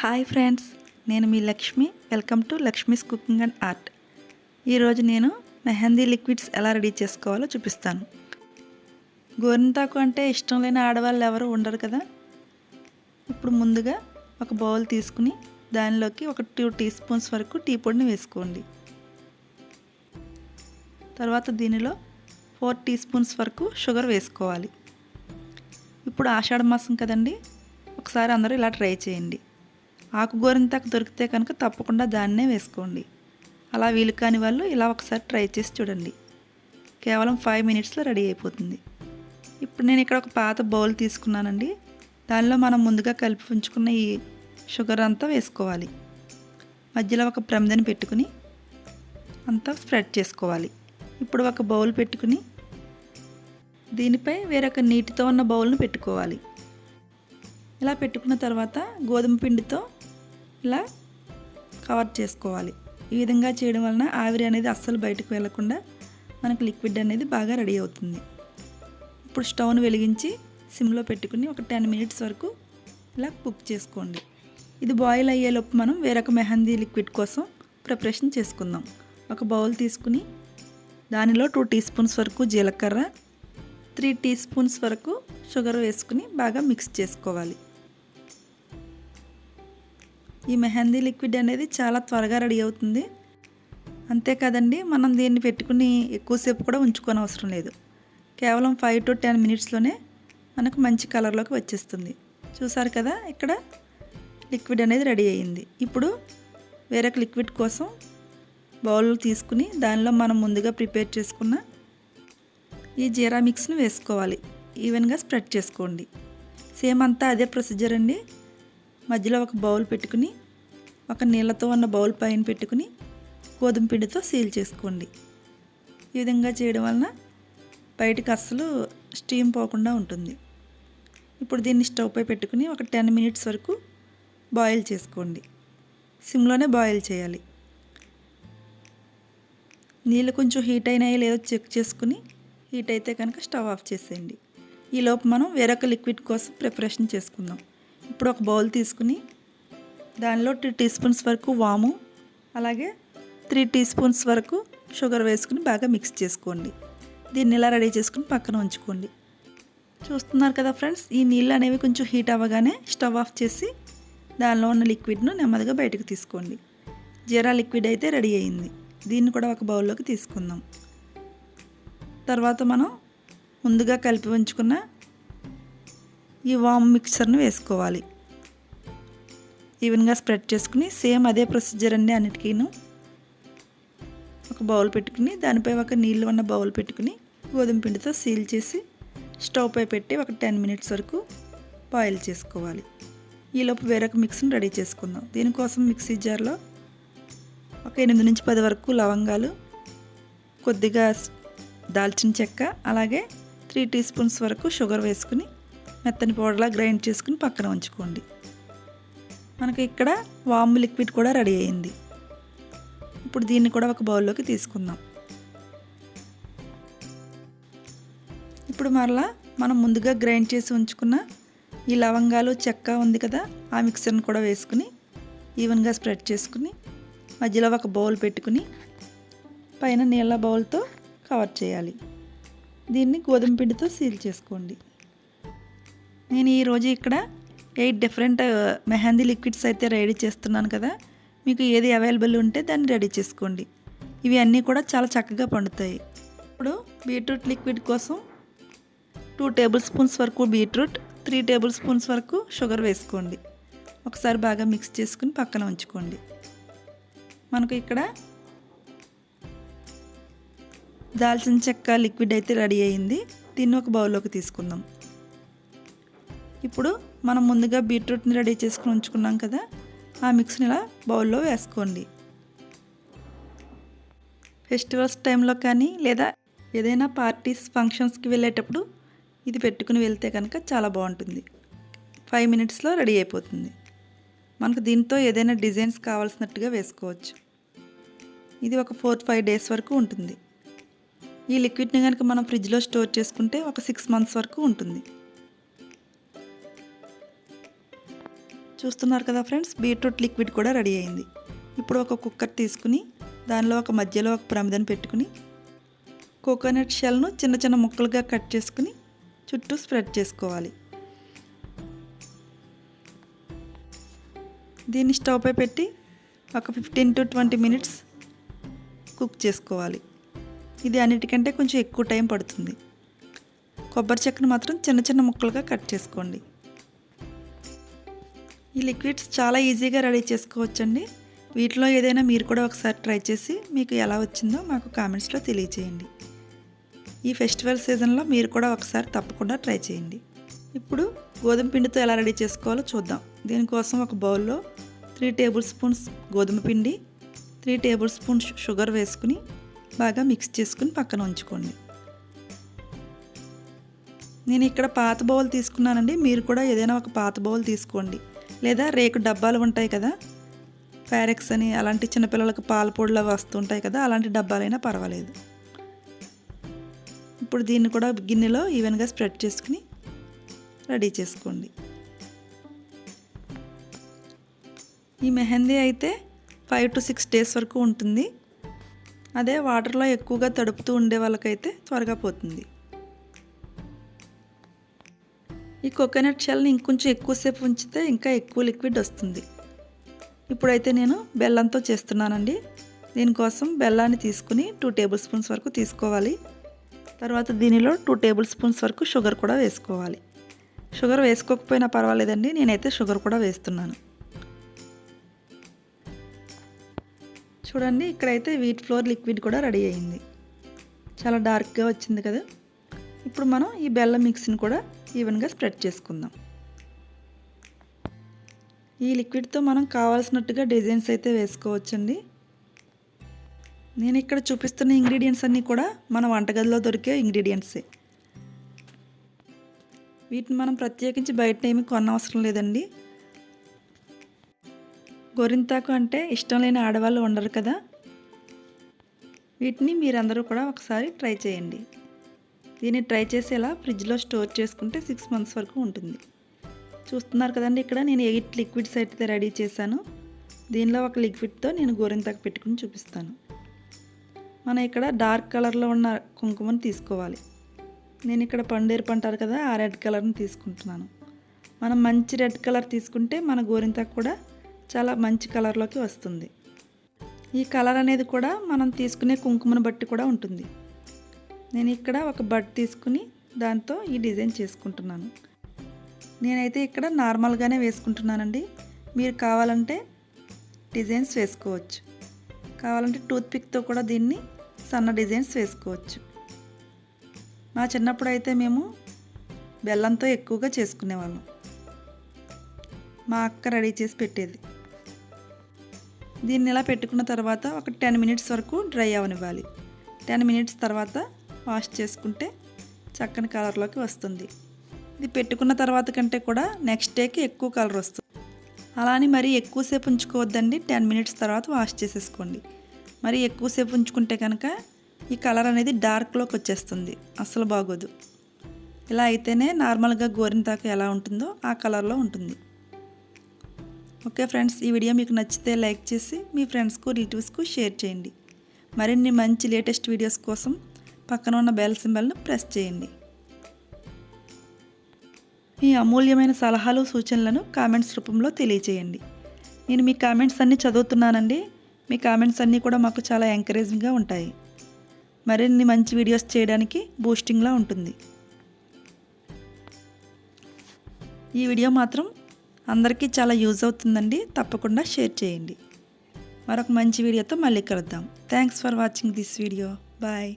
Hi friends, నేను మీ Lakshmi. Welcome to Lakshmi's cooking and art. ఈరోజు నేను మెహందీ లిక్విడ్స్ ఎలా రెడీ చేసుకోవాలో చూపిస్తాను. గోరింతాకు అంటే ఇష్టం లేని ఆడవాళ్ళు ఎవరు ఉండరు కదా. ఇప్పుడు ముందుగా ఒక బౌల్ తీసుకుని దానిలోకి ఒక 2 టీ స్పూన్స్ వరకు టీ పొడిని వేసుకోండి. తర్వాత దీనిలో 4 టీ స్పూన్స్ వరకు షుగర్ వేసుకోవాలి. ఇప్పుడు ఆషాఢ మాసం కదండి, ఒకసారి అందరూ ఇలా ట్రై చేయండి. ఆకు గోరింతాకు దొరికితే కనుక తప్పకుండా దాన్నే వేసుకోండి. అలా వీలు కాని వాళ్ళు ఇలా ఒకసారి ట్రై చేసి చూడండి. కేవలం 5 మినిట్స్లో రెడీ అయిపోతుంది. ఇప్పుడు నేను ఇక్కడ ఒక పాత బౌల్ తీసుకున్నానండి. దానిలో మనం ముందుగా కలిపి ఉంచుకున్న ఈ షుగర్ అంతా వేసుకోవాలి. మధ్యలో ఒక ప్రమిదని పెట్టుకుని అంతా స్ప్రెడ్ చేసుకోవాలి. ఇప్పుడు ఒక బౌల్ పెట్టుకుని దీనిపై వేరొక నీటితో ఉన్న బౌల్ను పెట్టుకోవాలి. ఇలా పెట్టుకున్న తర్వాత గోధుమ పిండితో ఇలా కవర్ చేసుకోవాలి. ఈ విధంగా చేయడం వలన ఆవిరి అనేది అస్సలు బయటకు వెళ్లకుండా మనకు లిక్విడ్ అనేది బాగా రెడీ అవుతుంది. ఇప్పుడు స్టవ్ను వెలిగించి సిమ్లో పెట్టుకుని ఒక 10 మినిట్స్ వరకు ఇలా కుక్ చేసుకోండి. ఇది బాయిల్ అయ్యేలోపు మనం వేరొక మెహందీ లిక్విడ్ కోసం ప్రిపరేషన్ చేసుకుందాం. ఒక బౌల్ తీసుకుని దానిలో 2 టీ స్పూన్స్ వరకు జీలకర్ర, 3 టీ స్పూన్స్ వరకు షుగర్ వేసుకుని బాగా మిక్స్ చేసుకోవాలి. ఈ మెహందీ లిక్విడ్ అనేది చాలా త్వరగా రెడీ అవుతుంది. అంతేకాదండి, మనం దీన్ని పెట్టుకుని ఎక్కువసేపు కూడా ఉంచుకోని అవసరం లేదు. కేవలం 5 to 10 మినిట్స్లోనే మనకు మంచి కలర్లోకి వచ్చేస్తుంది. చూసారు కదా, ఇక్కడ లిక్విడ్ అనేది రెడీ అయ్యింది. ఇప్పుడు వేరొక లిక్విడ్ కోసం బౌల్ తీసుకుని దానిలో మనం ముందుగా ప్రిపేర్ చేసుకున్న ఈ జీరా మిక్స్ని వేసుకోవాలి. ఈవెన్గా స్ప్రెడ్ చేసుకోండి. సేమ్ అంతా అదే ప్రొసీజర్ అండి. మధ్యలో ఒక బౌల్ పెట్టుకుని ఒక నీళ్ళతో ఉన్న బౌల్ పైన పెట్టుకుని గోధుమ పిండితో సీల్ చేసుకోండి. ఈ విధంగా చేయడం వలన బయటకు అస్సలు స్టీమ్ పోకుండా ఉంటుంది. ఇప్పుడు దీన్ని స్టవ్ పై పెట్టుకుని ఒక 10 మినిట్స్ వరకు బాయిల్ చేసుకోండి. సిమ్లోనే బాయిల్ చేయాలి. నీళ్ళు కొంచెం హీట్ అయినాయో లేదో చెక్ చేసుకుని హీట్ అయితే కనుక స్టవ్ ఆఫ్ చేసేయండి. ఈలోపు మనం వేరొక లిక్విడ్ కోసం ప్రిపరేషన్ చేసుకుందాం. ఇప్పుడు ఒక బౌల్ తీసుకుని దానిలో 2 టీ స్పూన్స్ వరకు వాము, అలాగే 3 టీ స్పూన్స్ వరకు షుగర్ వేసుకుని బాగా మిక్స్ చేసుకోండి. దీన్ని ఇలా రెడీ చేసుకుని పక్కన ఉంచుకోండి. చూస్తున్నారు కదా ఫ్రెండ్స్, ఈ నీళ్ళు అనేవి కొంచెం హీట్ అవ్వగానే స్టవ్ ఆఫ్ చేసి దానిలో ఉన్న లిక్విడ్ను నెమ్మదిగా బయటకు తీసుకోండి. జీరా లిక్విడ్ అయితే రెడీ అయింది. దీన్ని కూడా ఒక బౌల్లోకి తీసుకుందాం. తర్వాత మనం ముందుగా కలిపి ఉంచుకున్న ఈ వామ్ మిక్చర్ని వేసుకోవాలి. ఈవెన్గా స్ప్రెడ్ చేసుకుని సేమ్ అదే ప్రొసీజర్ అండి అన్నిటికీను. ఒక బౌల్ పెట్టుకుని దానిపై ఒక నీళ్ళు ఉన్న బౌల్ పెట్టుకుని గోధుమ పిండితో సీల్ చేసి స్టవ్ పై పెట్టి ఒక 10 మినిట్స్ వరకు బాయిల్ చేసుకోవాలి. ఈలోపు వేరొక మిక్స్ని రెడీ చేసుకుందాం. దీనికోసం మిక్సీ జార్లో ఒక 8 నుంచి 10 వరకు లవంగాలు, కొద్దిగా దాల్చిన చెక్క, అలాగే 3 టీ స్పూన్స్ వరకు షుగర్ వేసుకుని మెత్తని పౌడర్లా గ్రైండ్ చేసుకుని పక్కన ఉంచుకోండి. మనకి ఇక్కడ వామ్ లిక్విడ్ కూడా రెడీ అయింది. ఇప్పుడు దీన్ని కూడా ఒక బౌల్లోకి తీసుకుందాం. ఇప్పుడు మరలా మనం ముందుగా గ్రైండ్ చేసి ఉంచుకున్న ఈ లవంగాలు, చెక్క ఉంది కదా, ఆ మిక్సర్ని కూడా వేసుకుని ఈవెన్గా స్ప్రెడ్ చేసుకుని మధ్యలో ఒక బౌల్ పెట్టుకుని పైన నీళ్ళ బౌల్తో కవర్ చేయాలి. దీన్ని గోధుమ పిండితో సీల్ చేసుకోండి. నేను ఈరోజు ఇక్కడ 8 డిఫరెంట్ మెహందీ లిక్విడ్స్ అయితే రెడీ చేస్తున్నాను కదా. మీకు ఏది అవైలబుల్ ఉంటే దాన్ని రెడీ చేసుకోండి. ఇవి అన్నీ కూడా చాలా చక్కగా పండుతాయి. ఇప్పుడు బీట్రూట్ లిక్విడ్ కోసం 2 టేబుల్ స్పూన్స్ వరకు బీట్రూట్, 3 టేబుల్ స్పూన్స్ వరకు షుగర్ వేసుకోండి. ఒకసారి బాగా మిక్స్ చేసుకుని పక్కన ఉంచుకోండి. మనకు ఇక్కడ దాల్చిన చెక్క లిక్విడ్ అయితే రెడీ అయింది. దీన్ని ఒక బౌల్లోకి తీసుకుందాం. ఇప్పుడు మనం ముందుగా బీట్రూట్ని రెడీ చేసుకుని ఉంచుకున్నాం కదా, ఆ మిక్స్ని ఇలా బౌల్లో వేసుకోండి. ఫెస్టివల్స్ టైంలో కానీ లేదా ఏదైనా పార్టీస్, ఫంక్షన్స్కి వెళ్ళేటప్పుడు ఇది పెట్టుకుని వెళ్తే కనుక చాలా బాగుంటుంది. 5 మినిట్స్లో రెడీ అయిపోతుంది. మనకు దీంతో ఏదైనా డిజైన్స్ కావాల్సినట్టుగా వేసుకోవచ్చు. ఇది ఒక 4-5 డేస్ వరకు ఉంటుంది. ఈ లిక్విడ్ని కనుక మనం ఫ్రిడ్జ్లో స్టోర్ చేసుకుంటే ఒక 6 మంత్స్ వరకు ఉంటుంది. చూస్తున్నారు కదా ఫ్రెండ్స్, బీట్రూట్ లిక్విడ్ కూడా రెడీ అయింది. ఇప్పుడు ఒక కుక్కర్ తీసుకుని దానిలో ఒక మధ్యలో ఒక ప్రమిదను పెట్టుకుని కోకోనట్ షెల్ను చిన్న చిన్న ముక్కలుగా కట్ చేసుకుని చుట్టూ స్ప్రెడ్ చేసుకోవాలి. దీన్ని స్టవ్ పై పెట్టి ఒక 15 to 20 మినిట్స్ కుక్ చేసుకోవాలి. ఇది అన్నిటికంటే కొంచెం ఎక్కువ టైం పడుతుంది. కొబ్బరి చెక్కను మాత్రం చిన్న చిన్న ముక్కలుగా కట్ చేసుకోండి. ఈ లిక్విడ్స్ చాలా ఈజీగా రెడీ చేసుకోవచ్చండి. వీటిలో ఏదైనా మీరు కూడా ఒకసారి ట్రై చేసి మీకు ఎలా వచ్చిందో మాకు కామెంట్స్లో తెలియచేయండి. ఈ ఫెస్టివల్ సీజన్లో మీరు కూడా ఒకసారి తప్పకుండా ట్రై చేయండి. ఇప్పుడు గోధుమ పిండితో ఎలా రెడీ చేసుకోవాలో చూద్దాం. దీనికోసం ఒక బౌల్లో 3 టేబుల్ స్పూన్స్ గోధుమ పిండి, 3 టేబుల్ స్పూన్స్ షుగర్ వేసుకుని బాగా మిక్స్ చేసుకుని పక్కన ఉంచుకోండి. నేను ఇక్కడ పాత బౌల్ తీసుకున్నానండి. మీరు కూడా ఏదైనా ఒక పాత బౌల్ తీసుకోండి, లేదా రేకు డబ్బాలు ఉంటాయి కదా, ఫైరెక్స్ అని అలాంటి చిన్నపిల్లలకు పాల పొడిలో వస్తుంటాయి కదా, అలాంటి డబ్బాలైనా పర్వాలేదు. ఇప్పుడు దీన్ని కూడా గిన్నెలో ఈవెన్గా స్ప్రెడ్ చేసుకుని రెడీ చేసుకోండి. ఈ మెహందీ అయితే 5 to 6 డేస్ వరకు ఉంటుంది. అదే వాటర్లో ఎక్కువగా తడుపుతూ ఉండే వాళ్ళకైతే త్వరగా పోతుంది. ఈ కోకోనట్ షెల్ని ఇంకొంచెం ఎక్కువసేపు ఉంచితే ఇంకా ఎక్కువ లిక్విడ్ వస్తుంది. ఇప్పుడైతే నేను బెల్లంతో చేస్తున్నానండి. దీనికోసం బెల్లాన్ని తీసుకుని 2 టేబుల్ స్పూన్స్ వరకు తీసుకోవాలి. తర్వాత దీనిలో 2 టేబుల్ స్పూన్స్ వరకు షుగర్ కూడా వేసుకోవాలి. షుగర్ వేసుకోకపోయినా పర్వాలేదండి, నేనైతే షుగర్ కూడా వేస్తున్నాను. చూడండి, ఇక్కడైతే వీట్ ఫ్లోర్ లిక్విడ్ కూడా రెడీ అయింది. చాలా డార్క్గా వచ్చింది కదా. ఇప్పుడు మనం ఈ బెల్లం మిక్స్ని కూడా ఈవెన్గా స్ప్రెడ్ చేసుకుందాం. ఈ లిక్విడ్తో మనం కావాల్సినట్టుగా డిజైన్స్ అయితే వేసుకోవచ్చండి. నేను ఇక్కడ చూపిస్తున్న ఇంగ్రీడియంట్స్ అన్నీ కూడా మన వంటగదిలో దొరికే ఇంగ్రీడియంట్సే. వీటిని మనం ప్రత్యేకించి బయట ఏమీ కొనవసరం లేదండి. గోరింతాకు అంటే ఇష్టం లేని ఆడవాళ్ళు ఉండరు కదా. వీటిని మీరందరూ కూడా ఒకసారి ట్రై చేయండి. దీన్ని ట్రై చేసేలా ఫ్రిడ్జ్లో స్టోర్ చేసుకుంటే 6 months వరకు ఉంటుంది. చూస్తున్నారు కదండి, ఇక్కడ నేను 8 లిక్విడ్స్ అయితే రెడీ చేశాను. దీనిలో ఒక లిక్విడ్తో నేను గోరింతాకు పెట్టుకుని చూపిస్తాను. మనం ఇక్కడ డార్క్ కలర్లో ఉన్న కుంకుమని తీసుకోవాలి. నేను ఇక్కడ పండేరు అంటారు కదా, ఆ రెడ్ కలర్ని తీసుకుంటున్నాను. మనం మంచి రెడ్ కలర్ తీసుకుంటే మన గోరింతాకు కూడా చాలా మంచి కలర్లోకి వస్తుంది. ఈ కలర్ అనేది కూడా మనం తీసుకునే కుంకుమను బట్టి కూడా ఉంటుంది. నేను ఇక్కడ ఒక బడ్ తీసుకుని దాంతో ఈ డిజైన్ చేసుకుంటున్నాను. నేనైతే ఇక్కడ నార్మల్గానే వేసుకుంటున్నానండి. మీరు కావాలంటే డిజైన్స్ వేసుకోవచ్చు. కావాలంటే టూత్పిక్తో కూడా దీన్ని సన్న డిజైన్స్ వేసుకోవచ్చు. మా చిన్నప్పుడు అయితే మేము బెల్లంతో ఎక్కువగా చేసుకునేవాళ్ళం. మా అక్క రెడీ చేసి పెట్టేది. దీన్ని ఇలా పెట్టుకున్న తర్వాత ఒక 10 minutes వరకు డ్రై అవనివ్వాలి. 10 minutes తర్వాత వాష్ చేసుకుంటే చక్కని కలర్లోకి వస్తుంది. ఇది పెట్టుకున్న తర్వాత కంటే కూడా నెక్స్ట్ డేకి ఎక్కువ కలర్ వస్తుంది. అలానే మరి ఎక్కువసేపు ఉంచుకోవద్దండి. 10 minutes తర్వాత వాష్ చేసేసుకోండి. మరి ఎక్కువసేపు ఉంచుకుంటే కనుక ఈ కలర్ అనేది డార్క్లోకి వచ్చేస్తుంది, అస్సలు బాగోదు. ఇలా అయితేనే నార్మల్గా గోరింతాకు ఎలా ఉంటుందో ఆ కలర్లో ఉంటుంది. ఓకే ఫ్రెండ్స్, ఈ వీడియో మీకు నచ్చితే లైక్ చేసి మీ ఫ్రెండ్స్కు రిలేటివ్స్కు షేర్ చేయండి. మరిన్ని మంచి లేటెస్ట్ వీడియోస్ కోసం పక్కన ఉన్న బెల్ సింబల్ను ప్రెస్ చేయండి. మీ అమూల్యమైన సలహాలు సూచనలను కామెంట్స్ రూపంలో తెలియచేయండి. నేను మీ కామెంట్స్ అన్నీ చదువుతున్నానండి. మీ కామెంట్స్ అన్నీ కూడా మాకు చాలా ఎంకరేజింగ్గా ఉంటాయి. మరిన్ని మంచి వీడియోస్ చేయడానికి బూస్టింగ్లా ఉంటుంది. ఈ వీడియో మాత్రం అందరికీ చాలా యూజ్ అవుతుందండి. తప్పకుండా షేర్ చేయండి. మరొక మంచి వీడియోతో మళ్ళీ కలుద్దాం. Thanks for watching this video. Bye.